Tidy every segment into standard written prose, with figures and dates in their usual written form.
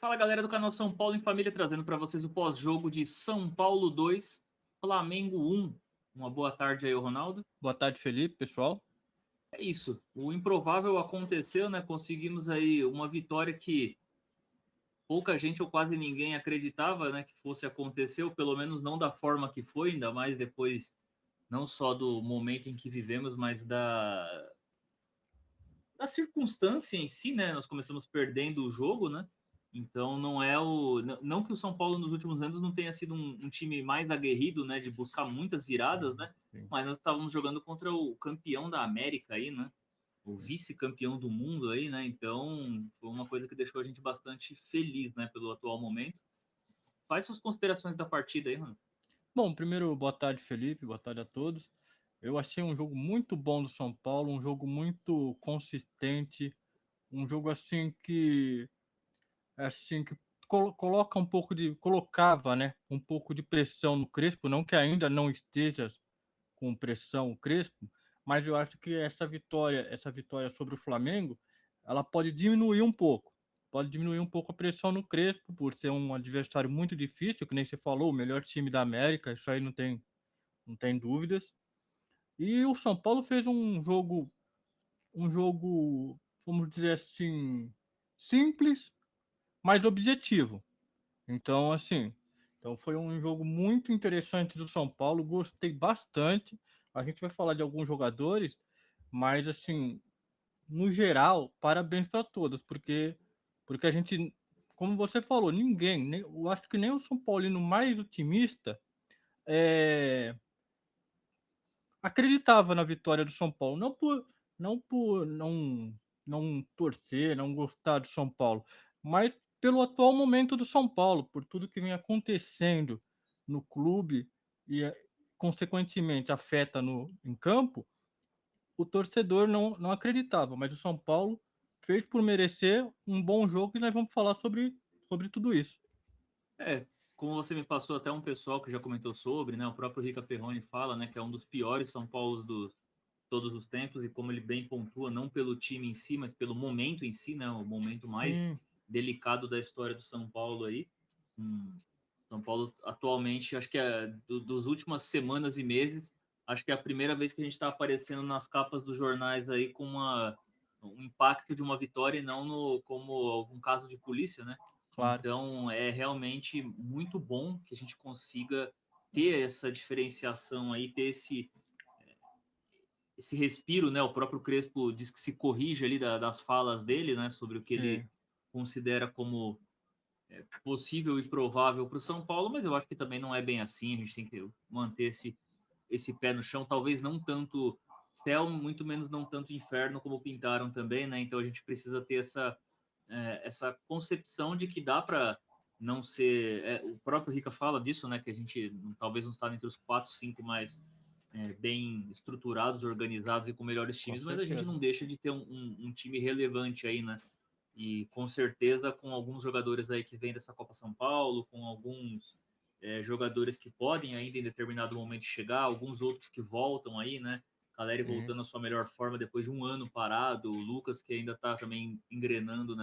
Fala galera do canal São Paulo em Família, trazendo para vocês o pós-jogo de São Paulo 2, Flamengo 1. Uma boa tarde aí, Ronaldo. Boa tarde, Felipe, pessoal. É isso, o improvável aconteceu, né? Conseguimos aí uma vitória que pouca gente ou quase ninguém acreditava, né, que fosse acontecer, ou pelo menos não da forma que foi, ainda mais depois não só do momento em que vivemos, mas da circunstância em si, né? Nós começamos perdendo o jogo, né? Então não é o. Não que o São Paulo nos últimos anos não tenha sido um time mais aguerrido, né? De buscar muitas viradas, né? Sim. Mas nós estávamos jogando contra o campeão da América aí, né? O vice-campeão do mundo aí, né? Então foi uma coisa que deixou a gente bastante feliz, né? Pelo atual momento. Quais suas considerações da partida aí, mano? Bom, primeiro, boa tarde, Felipe, boa tarde a todos. Eu achei um jogo muito bom do São Paulo, um jogo muito consistente, um jogo assim que coloca um pouco de colocava, né, um pouco de pressão no Crespo, não que ainda não esteja com pressão o Crespo, mas eu acho que essa vitória sobre o Flamengo, ela pode diminuir um pouco. Pode diminuir um pouco a pressão no Crespo, por ser um adversário muito difícil, que nem você falou, o melhor time da América, isso aí não tem dúvidas. E o São Paulo fez um jogo, vamos dizer assim, simples, mas objetivo. Então, assim, então foi um jogo muito interessante do São Paulo, gostei bastante. A gente vai falar de alguns jogadores, mas assim, no geral, parabéns para todos, porque a gente, como você falou, eu acho que nem o São Paulino mais otimista é, acreditava na vitória do São Paulo, não por não torcer, não gostar do São Paulo, mas pelo atual momento do São Paulo, por tudo que vem acontecendo no clube e, consequentemente, afeta no em campo, o torcedor não acreditava, mas o São Paulo fez por merecer um bom jogo e nós vamos falar sobre tudo isso. É, como você me passou até um pessoal que já comentou sobre, né? O próprio Rica Perrone fala, né? Que é um dos piores São Paulos dos todos os tempos e como ele bem pontua, não pelo time em si, mas pelo momento em si, né? O momento mais Sim, delicado da história do São Paulo aí. São Paulo atualmente, acho que é dos últimas semanas e meses, acho que é a primeira vez que a gente está aparecendo nas capas dos jornais aí com um impacto de uma vitória e não como algum caso de polícia, né? claro. Então é realmente muito bom que a gente consiga ter essa diferenciação aí, ter esse respiro, né? O próprio Crespo diz que se corrige ali das falas dele, né? Sobre o que ele Sim, considera como possível e provável para o São Paulo, mas eu acho que também não é bem assim. A gente tem que manter esse pé no chão, talvez não tanto céu, muito menos não tanto inferno como pintaram também, né? Então a gente precisa ter essa concepção de que dá para não ser. O próprio Rica fala disso, né? Que a gente talvez não está entre os quatro, cinco mais bem estruturados, organizados e com melhores com times, mas a gente certeza. não deixa de ter um time relevante aí, né? E com certeza com alguns jogadores aí que vêm dessa Copa São Paulo, com alguns jogadores que podem ainda em determinado momento chegar, alguns outros que voltam aí, né? Caleri Sim. voltando à sua melhor forma depois de um ano parado, o Lucas que ainda está também engrenando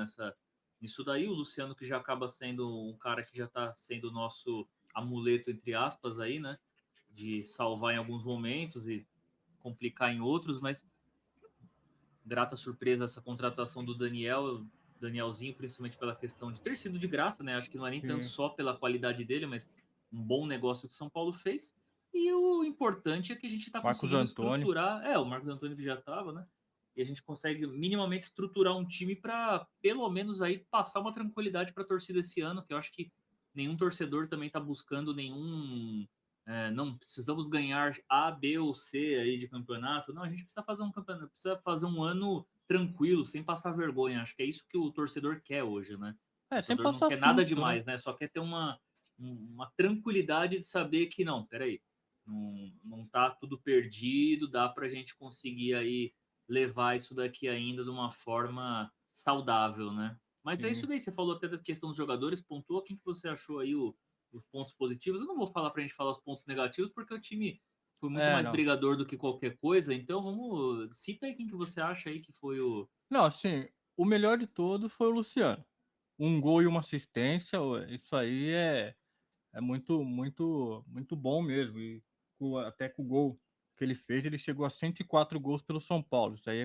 nisso daí, o Luciano que já acaba sendo um cara que já está sendo o nosso amuleto, entre aspas, aí, né? De salvar em alguns momentos e complicar em outros, mas grata surpresa essa contratação do Danielzinho, principalmente pela questão de ter sido de graça, né? Acho que não é nem tanto Sim. só pela qualidade dele, mas um bom negócio que o São Paulo fez. E o importante é que a gente está Marcos conseguindo Antônio. estruturar. O Marcos Antônio que já estava, né? E a gente consegue minimamente estruturar um time para, pelo menos, aí passar uma tranquilidade para a torcida esse ano, que eu acho que nenhum torcedor também está buscando nenhum. Não precisamos ganhar A, B ou C aí de campeonato. Não, a gente precisa fazer um campeonato, precisa fazer um ano tranquilo, sem passar vergonha. Acho que é isso que o torcedor quer hoje, né? O Sem torcedor não passar quer nada susto, né? demais, né? Só quer ter uma tranquilidade de saber que não, peraí, não tá tudo perdido, dá pra gente conseguir aí levar isso daqui ainda de uma forma saudável, né? Mas é isso Sim. daí, você falou até da questão dos jogadores, pontuou, quem que você achou aí os pontos positivos? Eu não vou falar pra gente falar os pontos negativos, porque o time foi muito mais Não. brigador do que qualquer coisa, então cita aí quem que você acha aí que foi o... Não, assim, o melhor de todos foi o Luciano. um gol e uma assistência, isso aí é muito, muito, muito bom mesmo. E até com o gol que ele fez, ele chegou a 104 gols pelo São Paulo. Isso aí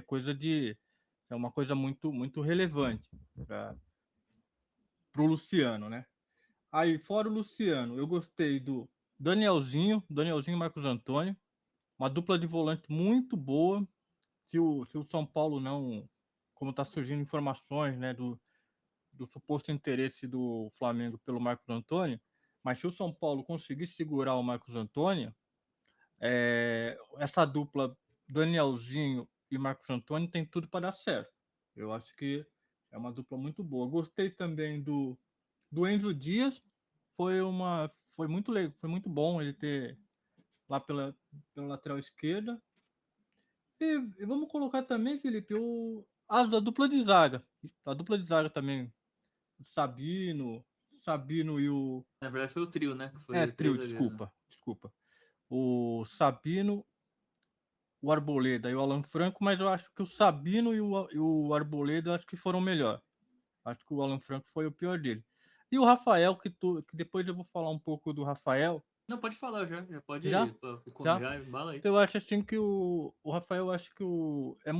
é uma coisa muito, muito relevante para o Luciano, né? Aí, fora o Luciano, eu gostei do Danielzinho e Marcos Antônio, uma dupla de volante muito boa. Se o São Paulo não, como está surgindo informações, né, do suposto interesse do Flamengo pelo Marcos Antônio, mas se o São Paulo conseguir segurar o Marcos Antônio, essa dupla Danielzinho e Marcos Antônio tem tudo para dar certo. Eu acho que é uma dupla muito boa. Gostei também do Enzo Dias, foi muito bom ele ter lá pela lateral esquerda. E vamos colocar também, Felipe, da dupla de zaga. A dupla de zaga também, o Sabino e o. Na verdade, foi o trio, né? Que É, foi trio, três zagueiros, né? desculpa. O Sabino, o Arboleda e o Alan Franco, mas eu acho que o Sabino e o Arboleda eu acho que foram melhor. Acho que o Alan Franco foi o pior dele. E o Rafael, que depois eu vou falar um pouco do Rafael. Não, pode falar já. Já Já? pode. Já? Já embala aí. Então, eu acho assim que o Rafael, eu acho que é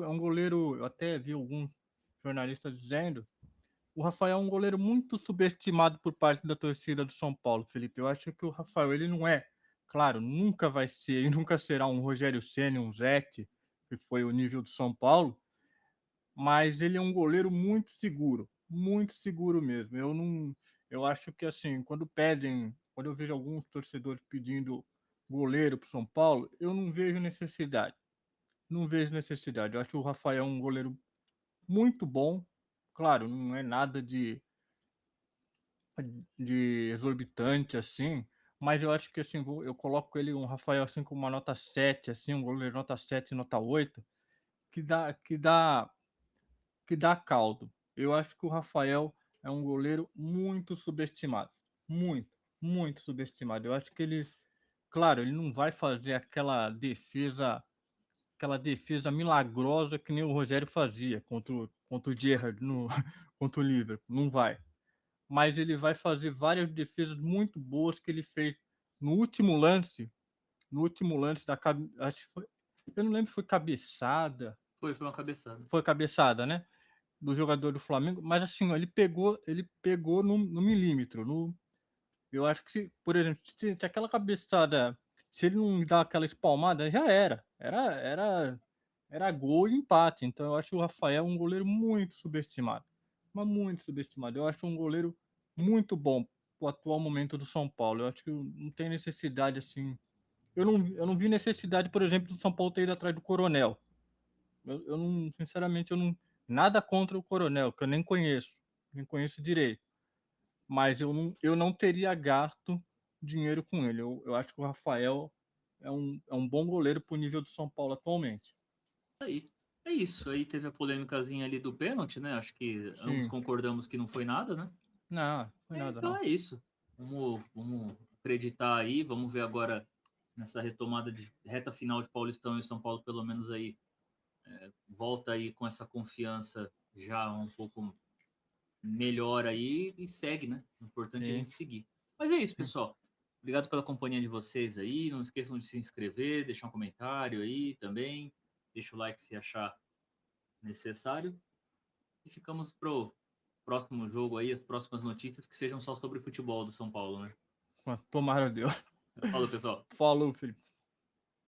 um goleiro, eu até vi alguns jornalistas dizendo, o Rafael é um goleiro muito subestimado por parte da torcida do São Paulo, Felipe. Eu acho que o Rafael, ele não é, claro, nunca vai ser e nunca será um Rogério Ceni, um Zete, que foi o nível do São Paulo, mas ele é um goleiro muito seguro mesmo. Eu acho que assim, quando eu vejo alguns torcedores pedindo goleiro para São Paulo, eu não vejo necessidade. Não vejo necessidade. Eu acho o Rafael um goleiro muito bom. Claro, não é nada de exorbitante assim, mas eu acho que assim, eu coloco ele um Rafael assim com uma nota 7 assim, um goleiro nota 7, nota 8, que dá caldo. Eu acho que o Rafael é um goleiro muito subestimado. Muito, muito subestimado. Eu acho que ele, claro, ele não vai fazer aquela defesa milagrosa que nem o Rogério fazia contra o Gerrard contra o Liverpool. Não vai. Mas ele vai fazer várias defesas muito boas que ele fez no último lance. No último lance acho que foi, eu não lembro se foi cabeçada. Foi uma cabeçada. Foi cabeçada, né? Do jogador do Flamengo, mas assim, ó, ele pegou no milímetro. Eu acho que, por exemplo, se aquela cabeçada, se ele não dá aquela espalmada, já era. Era gol e empate. Então eu acho o Rafael um goleiro muito subestimado. Mas muito subestimado. Eu acho um goleiro muito bom pro atual momento do São Paulo. Eu acho que não tem necessidade assim. Eu não vi necessidade, por exemplo, do São Paulo ter ido atrás do Coronel. Eu não, sinceramente, eu não. Nada contra o Coronel, que eu nem conheço direito. Mas eu não teria gasto dinheiro com ele. Eu acho que o Rafael é um bom goleiro pro nível do São Paulo atualmente. Aí. É isso. Aí teve a polêmicazinha ali do pênalti, né? Acho que ambos Sim. concordamos que não foi nada, né? Não, foi nada Então não. é isso. Vamos acreditar aí. Vamos ver agora nessa retomada de reta final de Paulistão e São Paulo, pelo menos aí, volta aí com essa confiança já um pouco melhor aí e segue, né? O importante é a Sim. gente seguir. Mas é isso, pessoal. Obrigado pela companhia de vocês aí. Não esqueçam de se inscrever, deixar um comentário aí também. Deixa o like se achar necessário. E ficamos pro próximo jogo aí, as próximas notícias que sejam só sobre o futebol do São Paulo, né? Tomara Deus. Falou, pessoal. Falou, Felipe.